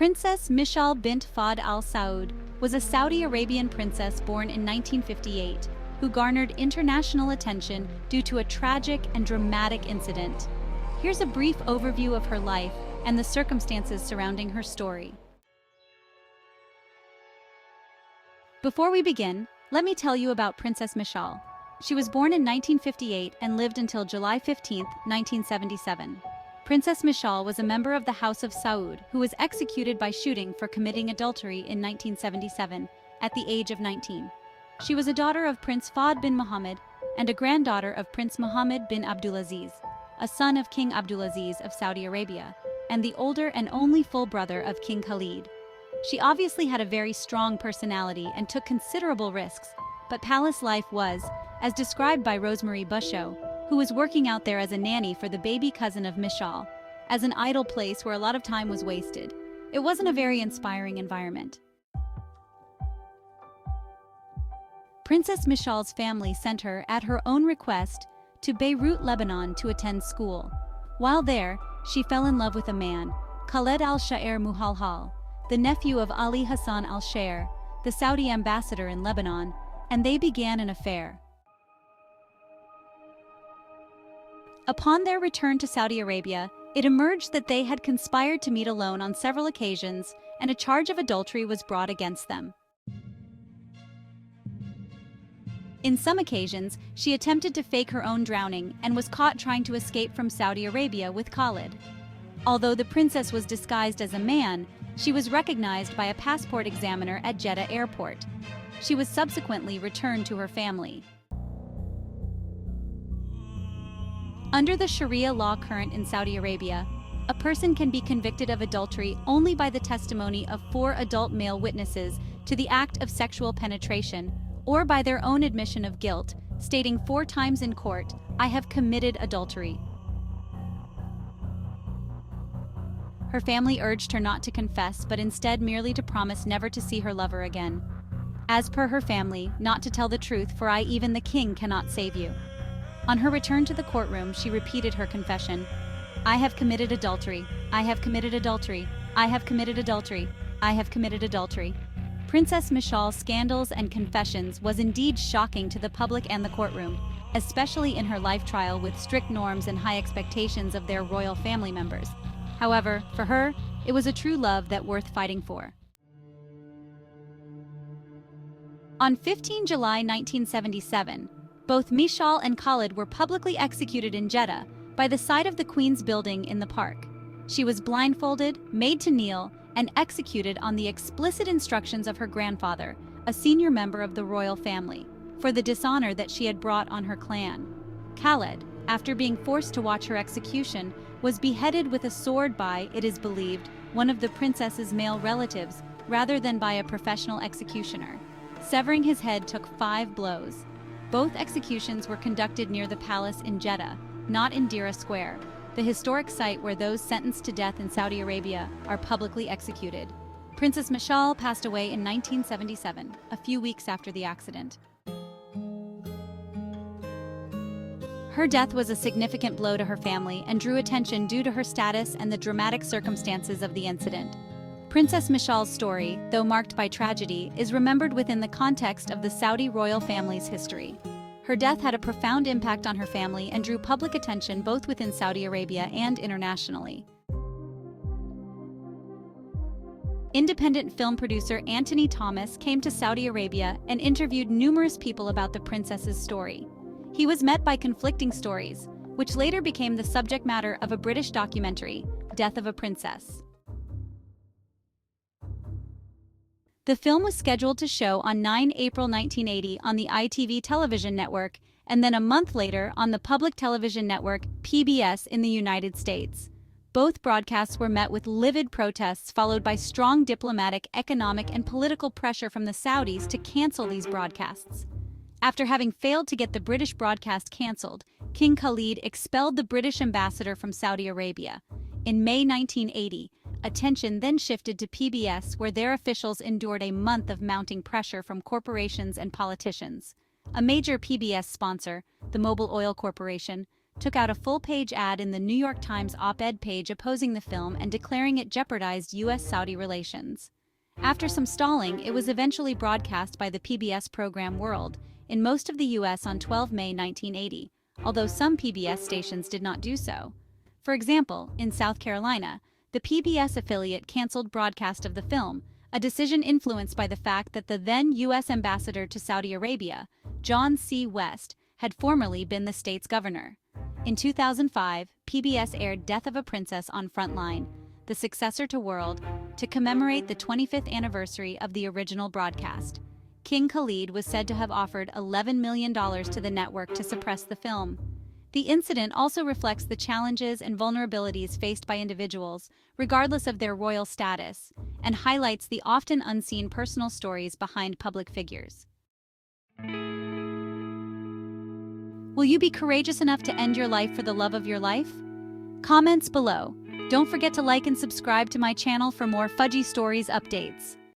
Princess Mishaal bint Fahd Al Saud was a Saudi Arabian princess born in 1958 who garnered international attention due to a tragic and dramatic incident. Here's a brief overview of her life and the circumstances surrounding her story. Before we begin, let me tell you about Princess Mishaal. She was born in 1958 and lived until July 15, 1977. Princess Mishaal was a member of the House of Saud who was executed by shooting for committing adultery in 1977 at the age of 19. She was a daughter of Prince Fahd bin Muhammad and a granddaughter of Prince Muhammad bin Abdulaziz, a son of King Abdulaziz of Saudi Arabia, and the older and only full brother of King Khalid. She obviously had a very strong personality and took considerable risks, but palace life was, as described by Rosemary Busho, who was working out there as a nanny for the baby cousin of Mishaal, as an idle place where a lot of time was wasted. It wasn't a very inspiring environment. Princess Mishaal's family sent her, at her own request, to Beirut, Lebanon to attend school. While there, she fell in love with a man, Khaled al-Shair Muhalhal, the nephew of Ali Hassan al-Shair, the Saudi ambassador in Lebanon, and they began an affair. Upon their return to Saudi Arabia, it emerged that they had conspired to meet alone on several occasions, and a charge of adultery was brought against them. In some occasions, she attempted to fake her own drowning and was caught trying to escape from Saudi Arabia with Khalid. Although the princess was disguised as a man, she was recognized by a passport examiner at Jeddah airport. She was subsequently returned to her family. Under the Sharia law current in Saudi Arabia, a person can be convicted of adultery only by the testimony of 4 adult male witnesses to the act of sexual penetration, or by their own admission of guilt, stating 4 times in court, "I have committed adultery." Her family urged her not to confess, but instead merely to promise never to see her lover again. As per her family, not to tell the truth, for I, even the king, cannot save you. On her return to the courtroom, she repeated her confession. "I have committed adultery. I have committed adultery. I have committed adultery. I have committed adultery." Princess Mishaal's scandals and confessions was indeed shocking to the public and the courtroom, especially in her life trial with strict norms and high expectations of their royal family members. However, for her, it was a true love that worth fighting for. On 15 July 1977, both Mishaal and Khalid were publicly executed in Jeddah by the side of the Queen's building in the park. She was blindfolded, made to kneel, and executed on the explicit instructions of her grandfather, a senior member of the royal family, for the dishonor that she had brought on her clan. Khalid, after being forced to watch her execution, was beheaded with a sword by, it is believed, one of the princess's male relatives, rather than by a professional executioner. Severing his head took 5 blows. Both executions were conducted near the palace in Jeddah, not in Dira Square, the historic site where those sentenced to death in Saudi Arabia are publicly executed. Princess Mishaal passed away in 1977, a few weeks after the accident. Her death was a significant blow to her family and drew attention due to her status and the dramatic circumstances of the incident. Princess Mishaal's story, though marked by tragedy, is remembered within the context of the Saudi royal family's history. Her death had a profound impact on her family and drew public attention both within Saudi Arabia and internationally. Independent film producer Anthony Thomas came to Saudi Arabia and interviewed numerous people about the princess's story. He was met by conflicting stories, which later became the subject matter of a British documentary, Death of a Princess. The film was scheduled to show on 9 April 1980 on the ITV television network, and then a month later on the public television network PBS in the United States. Both broadcasts were met with livid protests, followed by strong diplomatic, economic, and political pressure from the Saudis to cancel these broadcasts. After having failed to get the British broadcast cancelled, King Khalid expelled the British ambassador from Saudi Arabia. In May 1980, attention then shifted to PBS, where their officials endured a month of mounting pressure from corporations and politicians. A major PBS sponsor, the Mobil Oil Corporation, took out a full-page ad in the New York Times op-ed page opposing the film and declaring it jeopardized U.S.-Saudi relations. After some stalling, it was eventually broadcast by the PBS program World in most of the U.S. on 12 May 1980, although some PBS stations did not do so. For example, in South Carolina, the PBS affiliate canceled broadcast of the film, a decision influenced by the fact that the then U.S. ambassador to Saudi Arabia, John C. West, had formerly been the state's governor. In 2005, PBS aired Death of a Princess on Frontline, the successor to World, to commemorate the 25th anniversary of the original broadcast. King Khalid was said to have offered $11 million to the network to suppress the film. The incident also reflects the challenges and vulnerabilities faced by individuals, regardless of their royal status, and highlights the often unseen personal stories behind public figures. Will you be courageous enough to end your life for the love of your life? Comments below. Don't forget to like and subscribe to my channel for more Fudgy Stories updates.